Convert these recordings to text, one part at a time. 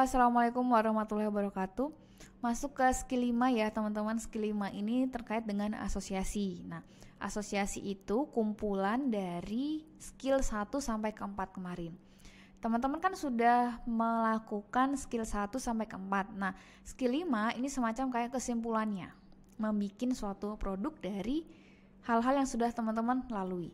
Halo, assalamualaikum warahmatullahi wabarakatuh. Masuk ke skill 5 ya teman-teman. Skill 5 ini terkait dengan asosiasi. Nah, asosiasi itu kumpulan dari skill 1 sampai ke 4 kemarin. Teman-teman kan sudah melakukan skill 1 sampai ke 4. Nah, skill 5 ini semacam kayak kesimpulannya. Membikin suatu produk dari hal-hal yang sudah teman-teman lalui.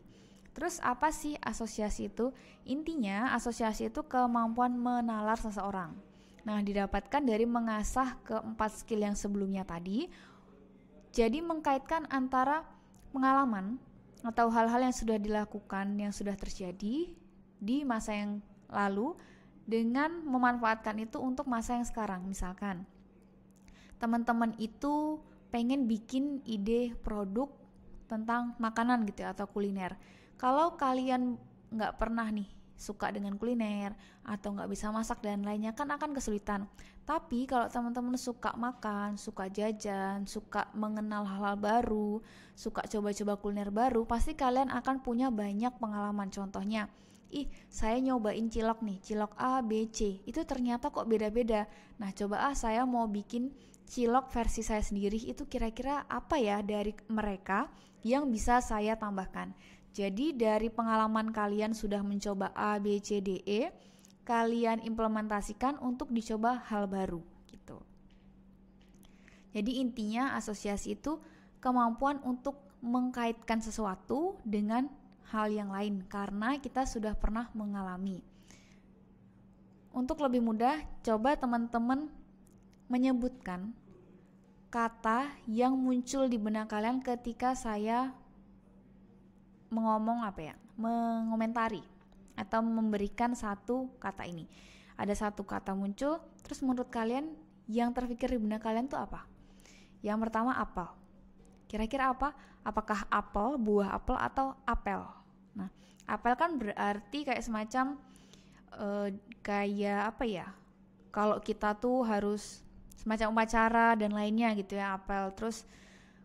Terus apa sih asosiasi itu? Intinya asosiasi itu kemampuan menalar seseorang. Nah, didapatkan dari mengasah keempat skill yang sebelumnya tadi. Jadi mengkaitkan antara pengalaman atau hal-hal yang sudah dilakukan, yang sudah terjadi di masa yang lalu dengan memanfaatkan itu untuk masa yang sekarang. Misalkan teman-teman itu pengen bikin ide produk tentang makanan gitu ya, atau kuliner. Kalau kalian nggak pernah nih suka dengan kuliner atau nggak bisa masak dan lainnya, kan akan kesulitan. Tapi kalau teman-teman suka makan, suka jajan, suka mengenal hal-hal baru, suka coba-coba kuliner baru, pasti kalian akan punya banyak pengalaman. Contohnya, saya nyobain cilok nih, cilok A, B, C, itu ternyata kok beda-beda. Nah, coba saya mau bikin cilok versi saya sendiri, itu kira-kira apa ya dari mereka yang bisa saya tambahkan. Jadi dari pengalaman kalian sudah mencoba A, B, C, D, E, kalian implementasikan untuk dicoba hal baru gitu. Jadi intinya asosiasi itu kemampuan untuk mengkaitkan sesuatu dengan hal yang lain karena kita sudah pernah mengalami. Untuk lebih mudah, coba teman-teman menyebutkan kata yang muncul di benak kalian ketika saya mengomentari atau memberikan satu kata ini. Ada satu kata muncul, terus menurut kalian yang terpikir di benak kalian tuh apa? Yang pertama apel. Kira-kira apa? Apakah apel, buah apel atau apel? Nah, apel kan berarti kayak semacam kayak apa ya? Kalau kita tuh harus semacam upacara dan lainnya gitu ya, apel. Terus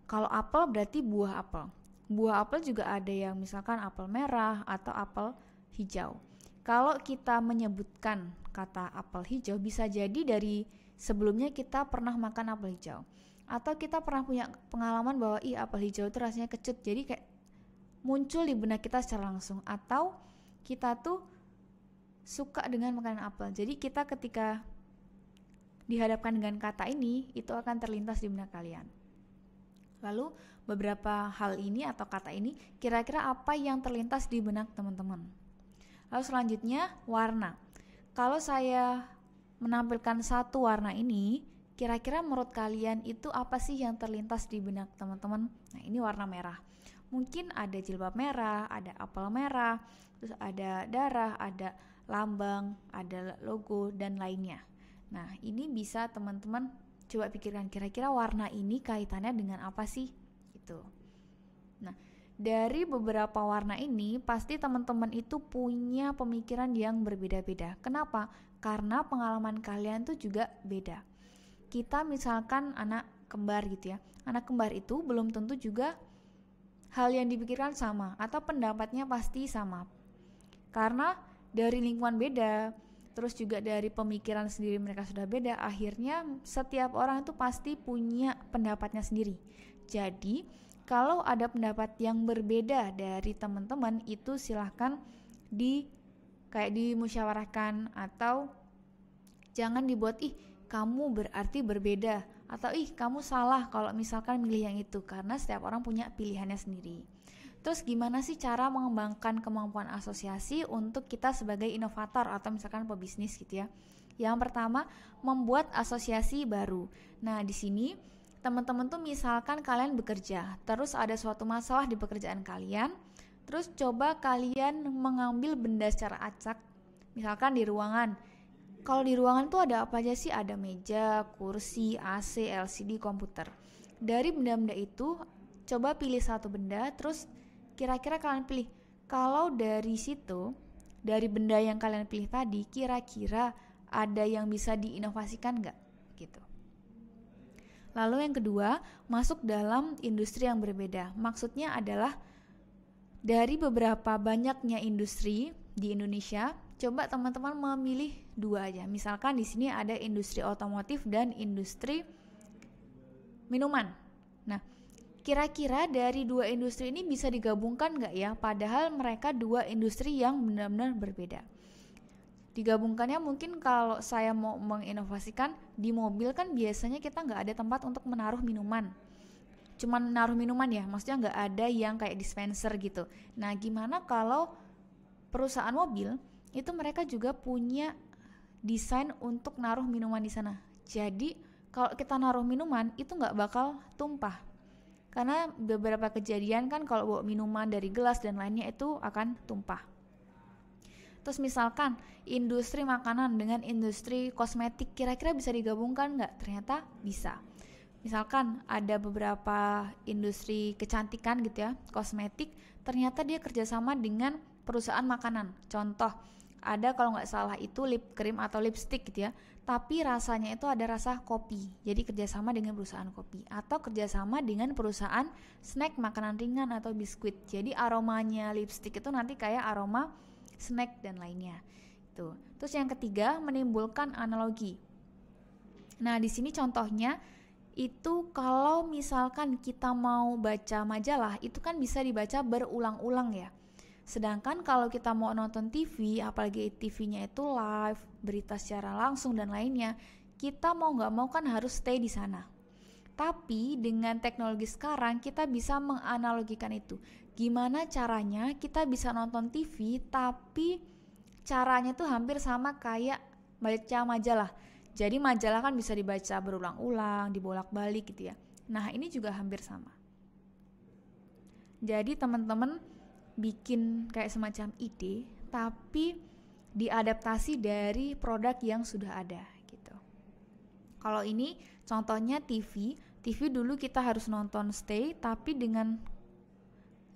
kalau apel berarti buah apel. Buah apel juga ada yang misalkan apel merah atau apel hijau. Kalau kita menyebutkan kata apel hijau, bisa jadi dari sebelumnya kita pernah makan apel hijau, atau kita pernah punya pengalaman bahwa apel hijau itu rasanya kecut, jadi kayak muncul di benak kita secara langsung. Atau kita tuh suka dengan makanan apel, jadi kita ketika dihadapkan dengan kata ini, itu akan terlintas di benak kalian. Lalu beberapa hal ini atau kata ini, kira-kira apa yang terlintas di benak teman-teman? Lalu selanjutnya warna. Kalau saya menampilkan satu warna ini, kira-kira menurut kalian itu apa sih yang terlintas di benak teman-teman? Nah, ini warna merah. Mungkin ada jilbab merah, ada apel merah, terus ada darah, ada lambang, ada logo dan lainnya. Nah, ini bisa teman-teman coba pikirkan kira-kira warna ini kaitannya dengan apa sih gitu. Nah, dari beberapa warna ini pasti teman-teman itu punya pemikiran yang berbeda-beda. Kenapa? Karena pengalaman kalian tuh juga beda. Kita misalkan anak kembar gitu ya. Anak kembar itu belum tentu juga hal yang dipikirkan sama atau pendapatnya pasti sama. Karena dari lingkungan beda, terus juga dari pemikiran sendiri mereka sudah beda, akhirnya setiap orang itu pasti punya pendapatnya sendiri. Jadi kalau ada pendapat yang berbeda dari teman-teman, itu silahkan dimusyawarahkan, atau jangan dibuat kamu berarti berbeda, atau kamu salah kalau misalkan milih yang itu, karena setiap orang punya pilihannya sendiri. Terus gimana sih cara mengembangkan kemampuan asosiasi untuk kita sebagai inovator atau misalkan pebisnis gitu ya? Yang pertama, membuat asosiasi baru. Nah, di sini teman-teman tuh misalkan kalian bekerja, terus ada suatu masalah di pekerjaan kalian, terus coba kalian mengambil benda secara acak, misalkan di ruangan. Kalau di ruangan tuh ada apa aja sih? Ada meja, kursi, AC, LCD, komputer. Dari benda-benda itu, coba pilih satu benda, terus kira-kira kalian pilih, kalau dari situ, dari benda yang kalian pilih tadi, kira-kira ada yang bisa diinovasikan nggak? Gitu. Lalu yang kedua, masuk dalam industri yang berbeda. Maksudnya adalah dari beberapa banyaknya industri di Indonesia, coba teman-teman memilih dua aja. Misalkan di sini ada industri otomotif dan industri minuman. Nah, kira-kira dari dua industri ini bisa digabungkan nggak ya? Padahal mereka dua industri yang benar-benar berbeda. Digabungkannya mungkin kalau saya mau menginovasikan, di mobil kan biasanya kita nggak ada tempat untuk menaruh minuman. Cuman naruh minuman ya, maksudnya nggak ada yang kayak dispenser gitu. Nah, gimana kalau perusahaan mobil itu mereka juga punya desain untuk naruh minuman di sana. Jadi kalau kita naruh minuman itu nggak bakal tumpah. Karena beberapa kejadian kan kalau bawa minuman dari gelas dan lainnya itu akan tumpah. Terus misalkan industri makanan dengan industri kosmetik kira-kira bisa digabungkan nggak? Ternyata bisa. Misalkan ada beberapa industri kecantikan gitu ya, kosmetik, ternyata dia kerjasama dengan perusahaan makanan. Contoh, ada kalau nggak salah itu lip cream atau lipstick gitu ya, tapi rasanya itu ada rasa kopi. Jadi kerjasama dengan perusahaan kopi atau kerjasama dengan perusahaan snack makanan ringan atau biskuit. Jadi aromanya lipstick itu nanti kayak aroma snack dan lainnya. Tuh. Terus yang ketiga, menimbulkan analogi. Nah, di sini contohnya itu kalau misalkan kita mau baca majalah, itu kan bisa dibaca berulang-ulang ya. Sedangkan kalau kita mau nonton TV, apalagi TV-nya itu live, berita secara langsung dan lainnya, kita mau nggak mau kan harus stay di sana. Tapi dengan teknologi sekarang kita bisa menganalogikan itu. Gimana caranya kita bisa nonton TV tapi caranya tuh hampir sama kayak baca majalah. Jadi majalah kan bisa dibaca berulang-ulang, dibolak-balik gitu ya. Nah, ini juga hampir sama. Jadi teman-teman bikin kayak semacam ide tapi diadaptasi dari produk yang sudah ada gitu. Kalau ini contohnya TV dulu kita harus nonton stay, tapi dengan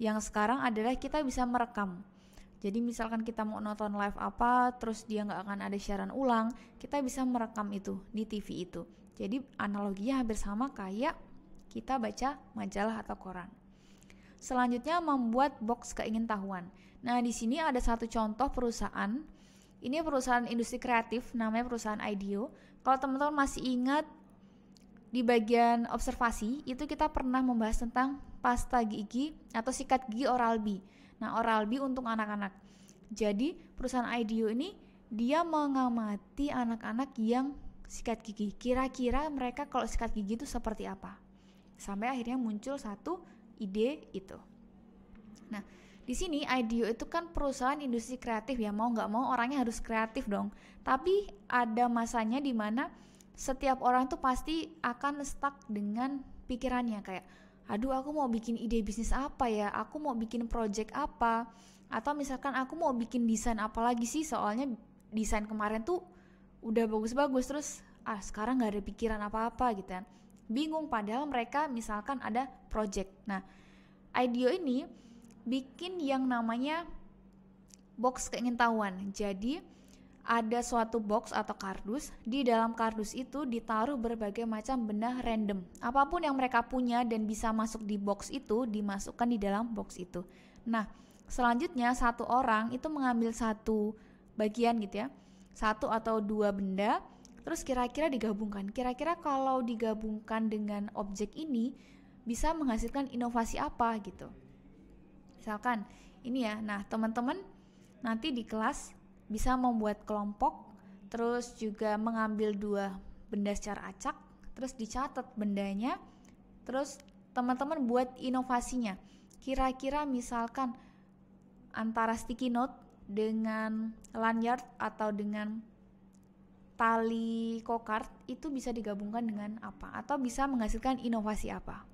yang sekarang adalah kita bisa merekam. Jadi misalkan kita mau nonton live apa, terus dia nggak akan ada siaran ulang, kita bisa merekam itu di TV itu. Jadi analoginya hampir sama kayak kita baca majalah atau koran. Selanjutnya membuat box keingintahuan. Nah, di sini ada satu contoh perusahaan. Ini perusahaan industri kreatif, namanya perusahaan IDEO. Kalau teman-teman masih ingat di bagian observasi, itu kita pernah membahas tentang pasta gigi atau sikat gigi Oral-B. Nah, Oral-B untuk anak-anak. Jadi, perusahaan IDEO ini dia mengamati anak-anak yang sikat gigi. Kira-kira mereka kalau sikat gigi itu seperti apa? Sampai akhirnya muncul satu ide itu. Nah, di sini IDEO itu kan perusahaan industri kreatif ya, mau nggak mau orangnya harus kreatif dong. Tapi ada masanya di mana setiap orang tuh pasti akan stuck dengan pikirannya kayak, aduh aku mau bikin ide bisnis apa ya, aku mau bikin project apa, atau misalkan aku mau bikin desain apa lagi sih, soalnya desain kemarin tuh udah bagus-bagus terus sekarang nggak ada pikiran apa-apa gitu kan. Bingung padahal mereka misalkan ada project. Nah, IDEO ini bikin yang namanya box keingintahuan. Jadi ada suatu box atau kardus, di dalam kardus itu ditaruh berbagai macam benda random. Apapun yang mereka punya dan bisa masuk di box itu, dimasukkan di dalam box itu. Nah, selanjutnya satu orang itu mengambil satu bagian gitu ya, satu atau dua benda, terus kira-kira digabungkan. Kira-kira kalau digabungkan dengan objek ini bisa menghasilkan inovasi apa gitu. Misalkan ini ya, nah teman-teman nanti di kelas bisa membuat kelompok, terus juga mengambil dua benda secara acak, terus dicatat bendanya, terus teman-teman buat inovasinya. Kira-kira misalkan antara sticky note dengan lanyard atau dengan tali kokard itu bisa digabungkan dengan apa, atau bisa menghasilkan inovasi apa.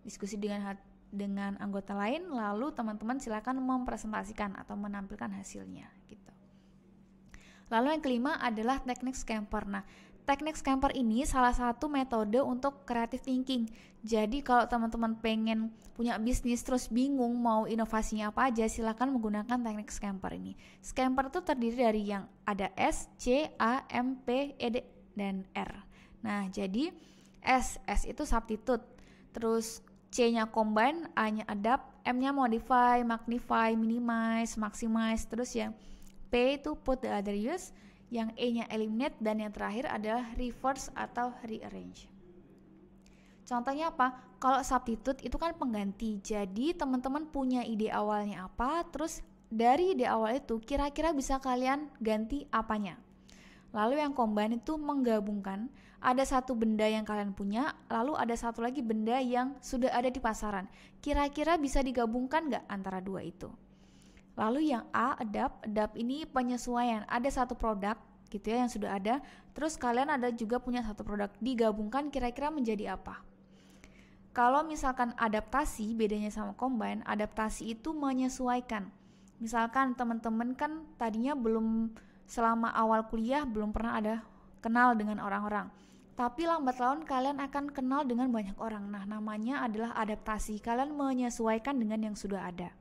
Diskusi dengan anggota lain, lalu teman-teman silakan mempresentasikan atau menampilkan hasilnya gitu. Lalu yang kelima adalah teknik Scamper. Nah, teknik Scamper ini salah satu metode untuk creative thinking. Jadi kalau teman-teman pengen punya bisnis terus bingung mau inovasinya apa aja, silakan menggunakan teknik Scamper ini. Scamper itu terdiri dari yang ada S, C, A, M, P, E, D, dan R. Nah, jadi S itu substitute, terus C-nya combine, A-nya adapt, M-nya modify, magnify, minimize, maximize, terus yang P itu put the other use, yang E-nya eliminate, dan yang terakhir adalah reverse atau rearrange. Contohnya apa? Kalau substitute itu kan pengganti. Jadi teman-teman punya ide awalnya apa, terus dari ide awal itu kira-kira bisa kalian ganti apanya. Lalu yang combine itu menggabungkan, ada satu benda yang kalian punya, lalu ada satu lagi benda yang sudah ada di pasaran. Kira-kira bisa digabungkan nggak antara dua itu? Lalu yang A, adapt ini penyesuaian. Ada satu produk gitu ya yang sudah ada, terus kalian ada juga punya satu produk, digabungkan kira-kira menjadi apa? Kalau misalkan adaptasi, bedanya sama combine, adaptasi itu menyesuaikan. Misalkan teman-teman kan tadinya selama awal kuliah belum pernah ada kenal dengan orang-orang, tapi lambat laun kalian akan kenal dengan banyak orang. Nah, namanya adalah adaptasi. Kalian menyesuaikan dengan yang sudah ada.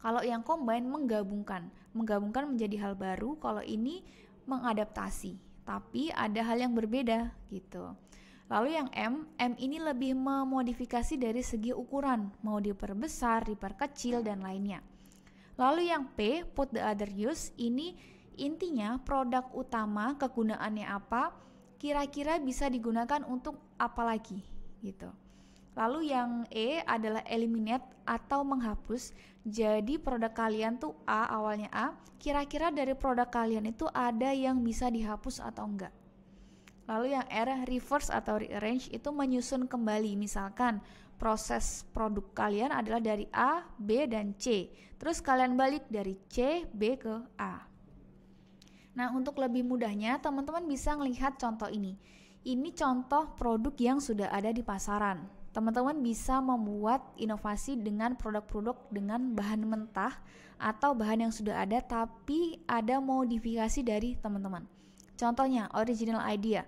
Kalau yang combine menggabungkan menjadi hal baru. Kalau ini mengadaptasi, tapi ada hal yang berbeda gitu. Lalu yang M ini lebih memodifikasi dari segi ukuran, mau diperbesar, diperkecil, dan lainnya. Lalu yang P, put the other use, ini intinya produk utama kegunaannya apa, kira-kira bisa digunakan untuk apa lagi gitu. Lalu yang E adalah eliminate atau menghapus. Jadi produk kalian tuh A, awalnya A, kira-kira dari produk kalian itu ada yang bisa dihapus atau enggak. Lalu yang R, reverse atau rearrange, itu menyusun kembali. Misalkan proses produk kalian adalah dari A, B, dan C, terus kalian balik dari C, B ke A. Nah, untuk lebih mudahnya teman-teman bisa melihat contoh ini. Ini contoh produk yang sudah ada di pasaran. Teman-teman bisa membuat inovasi dengan produk-produk dengan bahan mentah atau bahan yang sudah ada tapi ada modifikasi dari teman-teman. Contohnya, original idea.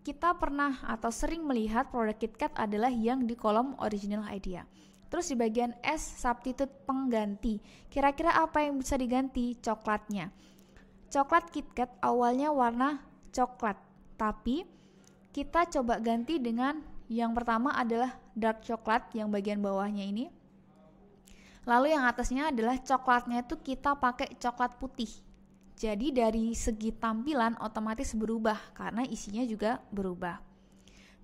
Kita pernah atau sering melihat produk KitKat adalah yang di kolom original idea. Terus di bagian S, substitute pengganti. Kira-kira apa yang bisa diganti? Coklatnya. Coklat KitKat awalnya warna coklat, tapi kita coba ganti dengan yang pertama adalah dark coklat yang bagian bawahnya ini. Lalu yang atasnya adalah coklatnya itu kita pakai coklat putih. Jadi dari segi tampilan otomatis berubah karena isinya juga berubah.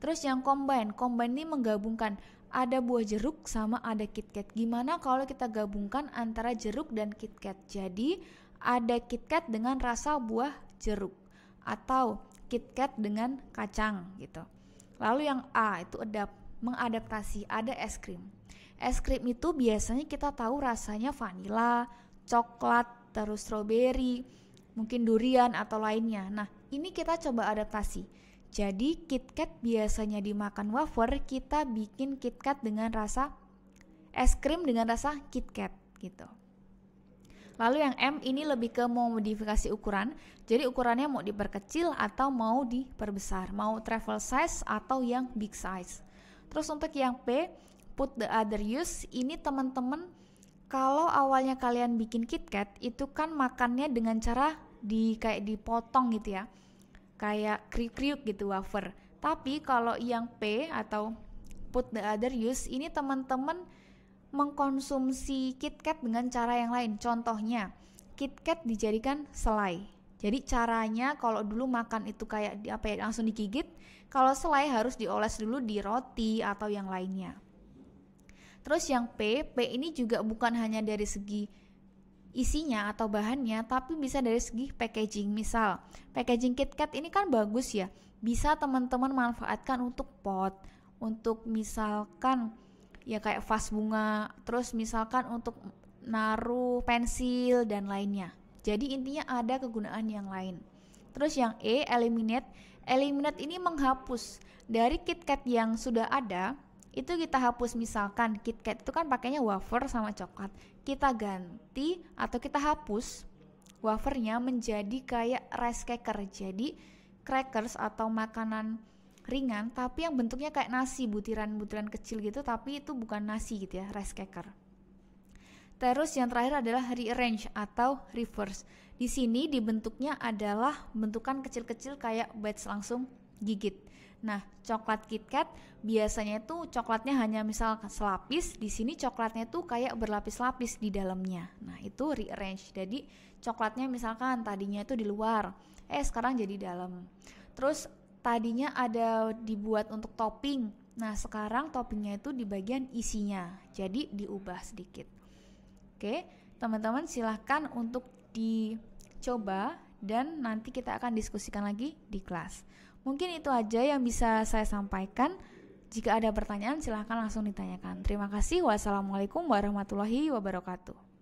Terus yang combine ini menggabungkan, ada buah jeruk sama ada KitKat. Gimana kalau kita gabungkan antara jeruk dan KitKat? Jadi ada KitKat dengan rasa buah jeruk atau KitKat dengan kacang gitu. Lalu yang A itu mengadaptasi, ada es krim. Es krim itu biasanya kita tahu rasanya vanila, coklat, terus strawberry, mungkin durian atau lainnya. Nah, ini kita coba adaptasi. Jadi KitKat biasanya dimakan wafer, kita bikin KitKat dengan rasa es krim dengan rasa KitKat gitu. Lalu yang M ini lebih ke modifikasi ukuran. Jadi ukurannya mau diperkecil atau mau diperbesar, mau travel size atau yang big size. Terus untuk yang P, put the other use, ini teman-teman kalau awalnya kalian bikin KitKat itu kan makannya dengan cara kayak dipotong gitu ya, kayak kriuk-kriuk gitu wafer. Tapi kalau yang P atau put the other use, ini teman-teman mengkonsumsi KitKat dengan cara yang lain. Contohnya KitKat dijadikan selai. Jadi caranya kalau dulu makan itu kayak langsung digigit, kalau selai harus dioles dulu di roti atau yang lainnya. Terus yang P ini juga bukan hanya dari segi isinya atau bahannya, tapi bisa dari segi packaging. Misal, packaging KitKat ini kan bagus ya, bisa teman-teman manfaatkan untuk pot, untuk misalkan ya kayak vas bunga, terus misalkan untuk naruh pensil dan lainnya. Jadi intinya ada kegunaan yang lain. Terus yang E, eliminate ini menghapus. Dari KitKat yang sudah ada, itu kita hapus. Misalkan KitKat itu kan pakainya wafer sama coklat, kita ganti atau kita hapus wafernya menjadi kayak rice cracker. Jadi crackers atau makanan ringan tapi yang bentuknya kayak nasi, butiran-butiran kecil gitu, tapi itu bukan nasi gitu ya, rice cracker. Terus yang terakhir adalah rearrange atau reverse. Di sini dibentuknya adalah bentukan kecil-kecil kayak bites langsung gigit. Nah, coklat KitKat biasanya itu coklatnya hanya misal selapis, di sini coklatnya tuh kayak berlapis-lapis di dalamnya. Nah, itu rearrange. Jadi coklatnya misalkan tadinya itu di luar, sekarang jadi dalam. Terus tadinya ada dibuat untuk topping. Nah, sekarang toppingnya itu di bagian isinya. Jadi diubah sedikit. Oke, teman-teman silahkan untuk dicoba dan nanti kita akan diskusikan lagi di kelas. Mungkin itu aja yang bisa saya sampaikan. Jika ada pertanyaan silahkan langsung ditanyakan. Terima kasih. Wassalamualaikum warahmatullahi wabarakatuh.